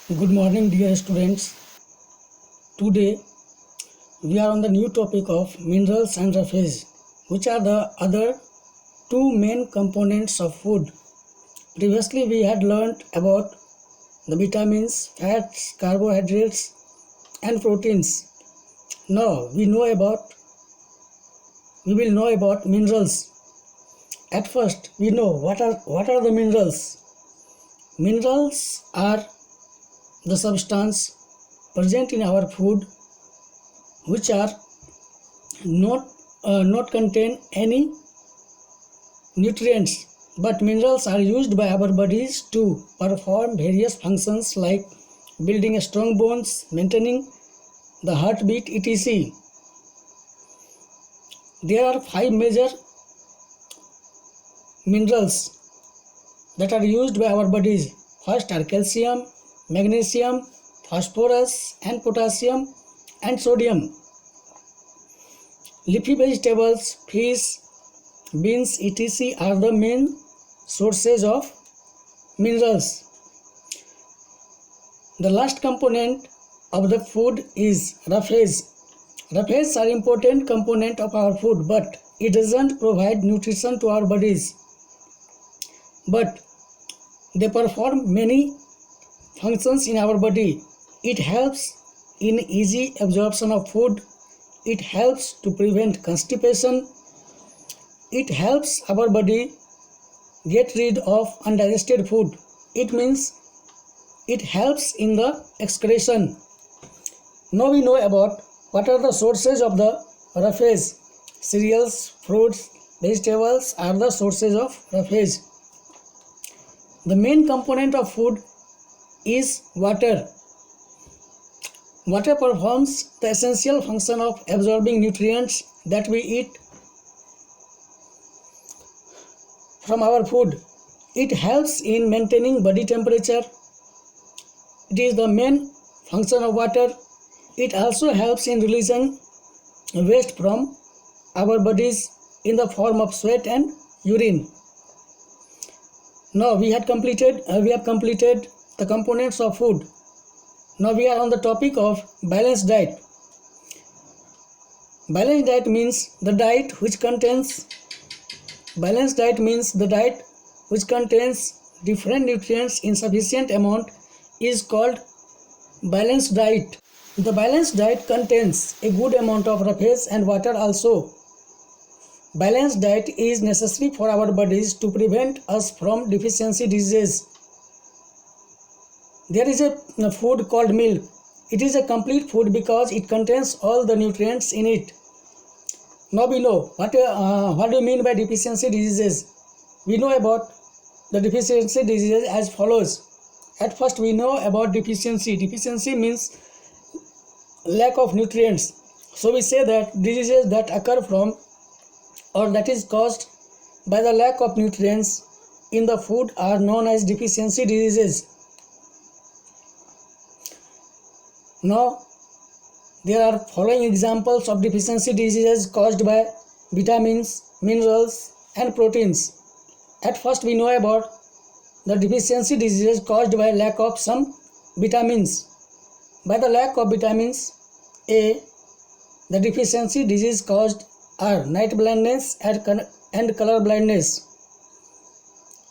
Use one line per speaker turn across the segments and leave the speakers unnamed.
Good morning, dear students. Today we are on the new topic of minerals and roughage, which are the other two main components of food. Previously, we had learnt about the vitamins, fats, carbohydrates, and proteins. Now we will know about minerals. At first, we know what are the minerals. Minerals are the substance present in our food which are not contain any nutrients, but minerals are used by our bodies to perform various functions like building strong bones, maintaining the heartbeat, etc. There are 5 major minerals that are used by our bodies. First are calcium, magnesium, phosphorus and potassium and sodium. Leafy vegetables, fish, beans, etc. are the main sources of minerals. The last component of the food is roughage. Roughage are important component of our food, but it doesn't provide nutrition to our bodies. But they perform many functions in our body. It helps in easy absorption of food. It helps to prevent constipation. It helps our body get rid of undigested food. It means it helps in the excretion. Now we know about what are the sources of the roughage. Cereals, fruits, vegetables are the sources of roughage. The main component of food is water. Water performs the essential function of absorbing nutrients that we eat from our food. It helps in maintaining body temperature. It is the main function of water. It also helps in releasing waste from our bodies in the form of sweat and urine. Now we have completed the components of food. Now we are on the topic of balanced diet. Balanced diet means the diet which contains different nutrients in sufficient amount is called balanced diet. The balanced diet contains a good amount of roughage and water also. Balanced diet is necessary for our bodies to prevent us from deficiency diseases. There is a food called milk. It is a complete food because it contains all the nutrients in it. Now we know what do you mean by deficiency diseases. We know about the deficiency diseases as follows. At first we know about deficiency. Deficiency means lack of nutrients. So we say that diseases that occur from or that is caused by the lack of nutrients in the food are known as deficiency diseases. Now there are following examples of deficiency diseases caused by vitamins, minerals and proteins. At first we know about the deficiency diseases caused by lack of some vitamins. By the lack of vitamins A, the deficiency disease caused are night blindness and color blindness.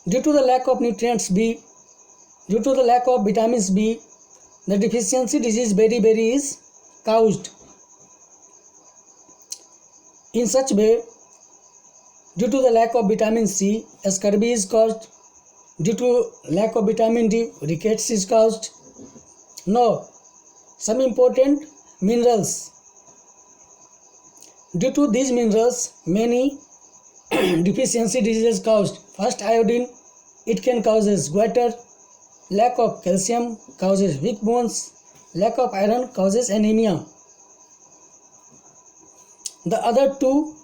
Due to the lack of nutrients B, due to the lack of vitamins B, the deficiency disease beriberi is caused. In such way, due to the lack of vitamin C, scurvy is caused. Due to lack of vitamin D, rickets is caused. Now, some important minerals. Due to these minerals, many deficiency diseases caused. First, iodine, it can causes goiter. Lack of calcium causes weak bones. Lack of iron causes anemia. The other two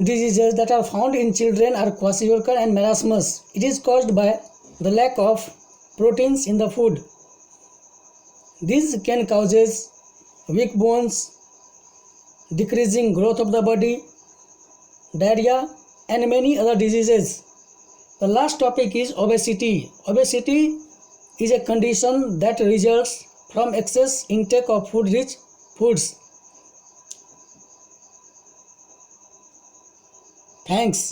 diseases that are found in children are kwashiorkor and marasmus. It is caused by the lack of proteins in the food. These can causes weak bones, decreasing growth of the body, diarrhea and many other diseases. The last topic is obesity. Obesity is a condition that results from excess intake of food-rich foods. Thanks.